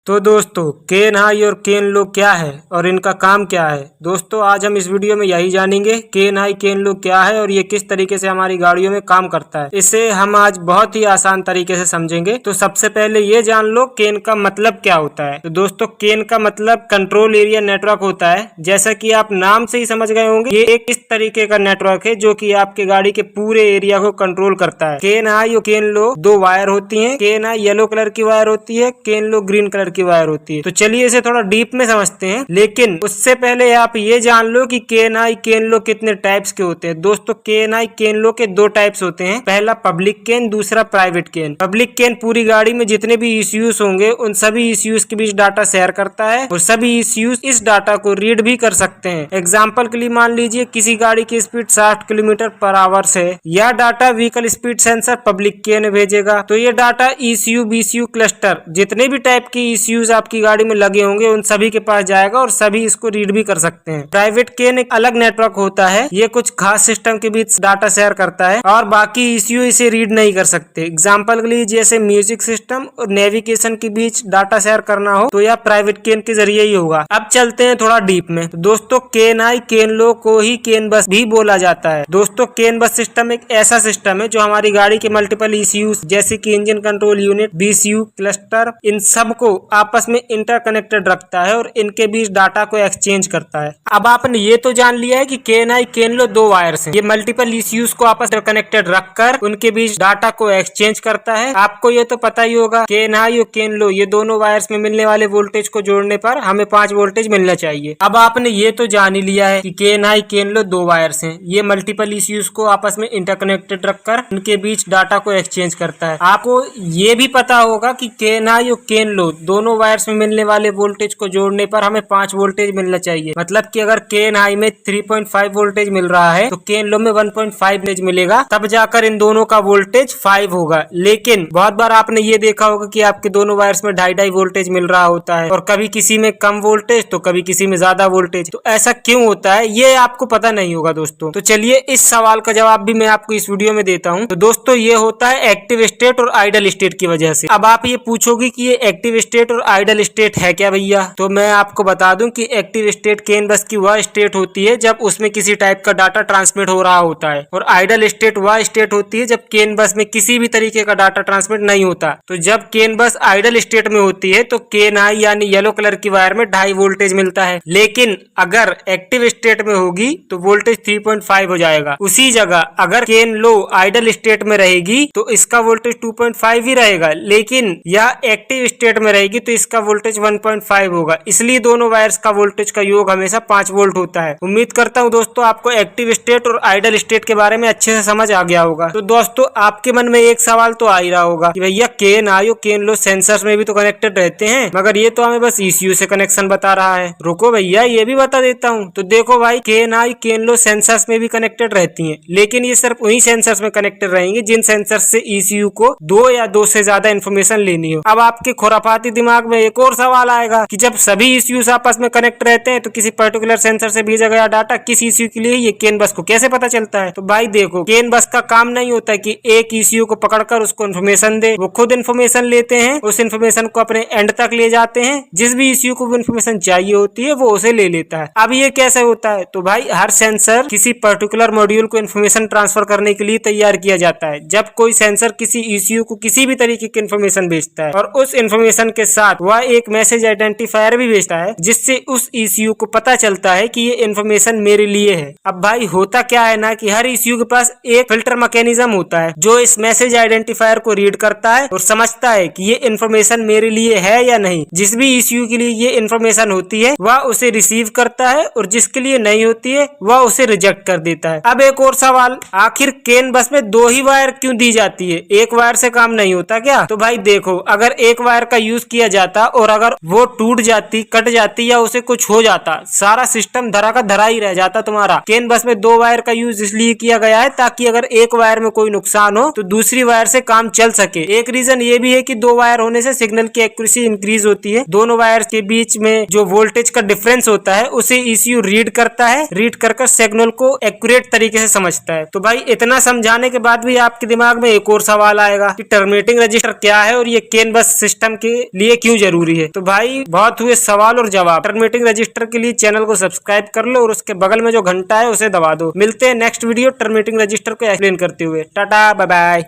तो दोस्तों केन हाई और केन लो क्या है और इनका काम क्या है। दोस्तों आज हम इस वीडियो में यही जानेंगे केन हाई केन लो क्या है और ये किस तरीके से हमारी गाड़ियों में काम करता है। इसे हम आज बहुत ही आसान तरीके से समझेंगे। तो सबसे पहले ये जान लो केन का मतलब क्या होता है। तो दोस्तों केन का मतलब कंट्रोल एरिया नेटवर्क होता है। जैसा कि आप नाम से ही समझ गए होंगे, ये एक इस तरीके का नेटवर्क है जो कि आपके गाड़ी के पूरे एरिया को कंट्रोल करता है। केन हाई और केन लो दो वायर होती है। केन हाई येलो कलर की वायर होती है, केन लो ग्रीन कलर की वायर होती है। तो चलिए इसे थोड़ा डीप में समझते हैं, लेकिन उससे पहले आप ये जान लो कि केन हाई केन लो कितने टाइप्स के होते हैं। दोस्तों केन हाई केन लो के दो टाइप्स होते हैं, पहला पब्लिक केन, दूसरा प्राइवेट केन। पब्लिक केन पूरी गाड़ी में जितने भी ईसीयूज होंगे उन सभी ईसीयूज के बीच डाटा शेयर करता है और सभी ईसीयूज इस डाटा को रीड भी कर सकते हैं। एग्जाम्पल के लिए मान लीजिए किसी गाड़ी की स्पीड 60 किलोमीटर पर आवर है। यह data vehicle speed sensor public CAN भेजेगा। तो ये डाटा ईसीयू बीसीयू क्लस्टर जितने भी टाइप के ईसीयूज आपकी गाड़ी में लगे होंगे उन सभी के पास जाएगा और सभी इसको रीड भी कर सकते हैं। प्राइवेट केन एक अलग नेटवर्क होता है, ये कुछ खास सिस्टम के बीच डाटा शेयर करता है और बाकी ईसीयू इसे रीड नहीं कर सकते। एग्जाम्पल के लिए जैसे म्यूजिक सिस्टम और नेविगेशन के बीच डाटा शेयर करना हो तो यह प्राइवेट केन के जरिए ही होगा। अब चलते हैं थोड़ा डीप में। तो दोस्तों केन हाई केन लो को ही केन बस भी बोला जाता है। दोस्तों केन बस सिस्टम एक ऐसा सिस्टम है जो हमारी गाड़ी के मल्टीपल ईसीयूज जैसे कि इंजन कंट्रोल यूनिट, बीसीयू, क्लस्टर, इन सब को आपस में इंटरकनेक्टेड रखता है और इनके बीच डाटा को एक्सचेंज करता है। अब आपने ये तो जान लिया है कि केन हाई केन लो दो वायर्स हैं। ये मल्टीपल ईसीयूज को आपस में कनेक्टेड रखकर उनके बीच डाटा को एक्सचेंज करता है। आपको ये तो पता ही होगा केन हाई और केन लो ये दोनों वायर्स में मिलने वाले वोल्टेज को जोड़ने पर हमें 5 वोल्टेज मिलना चाहिए। अब आपने ये तो जान ही लिया है कि केन हाई केन लो दो वायर्स हैं। ये मल्टीपल ईसीयूज को आपस में इंटरकनेक्टेड रखकर उनके बीच डाटा को एक्सचेंज करता है। आपको ये भी पता होगा कि केन हाई और केन लो दोनों वायर्स में मिलने वाले वोल्टेज को जोड़ने पर हमें 5 वोल्टेज मिलना चाहिए। मतलब कि अगर केन हाई में 3.5 वोल्टेज मिल रहा है तो केन लो में 1.5 वोल्टेज मिलेगा, तब जाकर इन दोनों का वोल्टेज 5 होगा। लेकिन बहुत बार आपने ये देखा होगा कि आपके दोनों वायर्स में 2.5 वोल्टेज मिल रहा होता है और कभी किसी में कम वोल्टेज तो कभी किसी में ज्यादा वोल्टेज। तो ऐसा क्यों होता है ये आपको पता नहीं होगा दोस्तों। तो चलिए इस सवाल का जवाब भी मैं आपको इस वीडियो में देता हूँ। तो दोस्तों ये होता है एक्टिव स्टेट और आइडल स्टेट की वजह से। अब आप ये पूछोगे कि ये एक्टिव स्टेट और आइडल स्टेट है क्या भैया। तो मैं आपको बता दूं कि एक्टिव स्टेट केन बस की वह स्टेट होती है जब उसमें किसी टाइप का डाटा ट्रांसमिट हो रहा होता है और आइडल स्टेट वह स्टेट होती है जब केन बस में किसी भी तरीके का डाटा ट्रांसमिट नहीं होता। तो जब केन बस आइडल स्टेट में होती है तो केन हाई यानी येलो कलर की वायर में 2.5 वोल्टेज मिलता है। लेकिन अगर एक्टिव स्टेट में होगी तो वोल्टेज 3.5 हो जाएगा। उसी जगह अगर केन लो आइडल स्टेट में रहेगी तो इसका वोल्टेज 2.5 ही रहेगा, लेकिन यह एक्टिव स्टेट में रहेगी तो इसका वोल्टेज 1.5 होगा। इसलिए दोनों वायर्स का वोल्टेज का योग हमेशा 5 वोल्ट होता है। उम्मीद करता हूँ दोस्तों आपको एक्टिव स्टेट और आइडल स्टेट के बारे में अच्छे से समझ आ गया होगा। तो दोस्तों आपके मन में एक सवाल तो आ ही रहा होगा कि भैया केन हाई और केन लो सेंसर्स में भी तो कनेक्टेड रहते हैं, मगर ये तो हमें बस ईसीयू से कनेक्शन बता रहा है। रुको भैया ये भी बता देता हूँ। तो देखो भाई केन हाई केन लो सेंसर्स में भी कनेक्टेड रहती है, लेकिन ये सिर्फ उन्हीं सेंसर्स में कनेक्टेड रहेंगे जिन सेंसर्स से ईसीयू को 2 या 2 से ज्यादा इन्फॉर्मेशन लेनी हो। अब आपके खुरापाती दिमाग में एक और सवाल आएगा कि जब सभी ईसीयूज आपस में कनेक्ट रहते हैं तो किसी पर्टिकुलर सेंसर से भेजा गया डाटा किस ईसीयू के लिए ये केन बस को कैसे पता चलता है। तो भाई देखो केन बस का काम नहीं होता कि एक ईसीयू को पकड़कर उसको इन्फॉर्मेशन दे, वो खुद इन्फॉर्मेशन लेते हैं, उस इन्फॉर्मेशन को अपने एंड तक ले जाते हैं। जिस भी ईसीयू को इन्फॉर्मेशन चाहिए होती है वो उसे ले लेता है। अब ये कैसे होता है। तो भाई हर सेंसर किसी पर्टिकुलर मॉड्यूल को इन्फॉर्मेशन ट्रांसफर करने के लिए तैयार किया जाता है। जब कोई सेंसर किसी ईसीयू को किसी भी तरीके की इन्फॉर्मेशन भेजता है और उस इन्फॉर्मेशन के साथ वह एक मैसेज आइडेंटिफायर भी भेजता है जिससे उस ईसीयू को पता चलता है कि ये इन्फॉर्मेशन मेरे लिए है। अब भाई होता क्या है ना कि हर ईसीयू के पास एक फिल्टर मैकेनिज्म होता है जो इस मैसेज आइडेंटिफायर को रीड करता है और समझता है कि ये इन्फॉर्मेशन मेरे लिए है या नहीं। जिस भी ईसीयू के लिए ये इन्फॉर्मेशन होती है वह उसे रिसीव करता है और जिसके लिए नहीं होती है वह उसे रिजेक्ट कर देता है। अब एक और सवाल, आखिर केन बस में 2 ही वायर क्यों दी जाती है, एक वायर से काम नहीं होता क्या। तो भाई देखो अगर एक वायर का यूज किया जाता और अगर वो टूट जाती, कट जाती या उसे कुछ हो जाता, सारा सिस्टम धरा का धरा ही रह जाता तुम्हारा। केन बस में 2 वायर का यूज इसलिए किया गया है ताकि अगर एक वायर में कोई नुकसान हो तो दूसरी वायर से काम चल सके। एक रीजन ये भी है कि 2 वायर होने से सिग्नल की एक्यूरेसी इंक्रीज होती है। दोनों वायर के बीच में जो वोल्टेज का डिफरेंस होता है उसे ईसीयू रीड करता है, रीड कर सिग्नल को एक्यूरेट तरीके से समझता है। तो भाई इतना समझाने के बाद भी आपके दिमाग में एक और सवाल आएगा कि टर्मिनेटिंग रजिस्टर क्या है और ये केन बस सिस्टम के लिए ये क्यों जरूरी है। तो भाई बहुत हुए सवाल और जवाब। टर्मिनेटिंग रजिस्टर के लिए चैनल को सब्सक्राइब कर लो और उसके बगल में जो घंटा है उसे दबा दो। मिलते हैं नेक्स्ट वीडियो टर्मिनेटिंग रजिस्टर को एक्सप्लेन करते हुए। टाटा बाय बाय।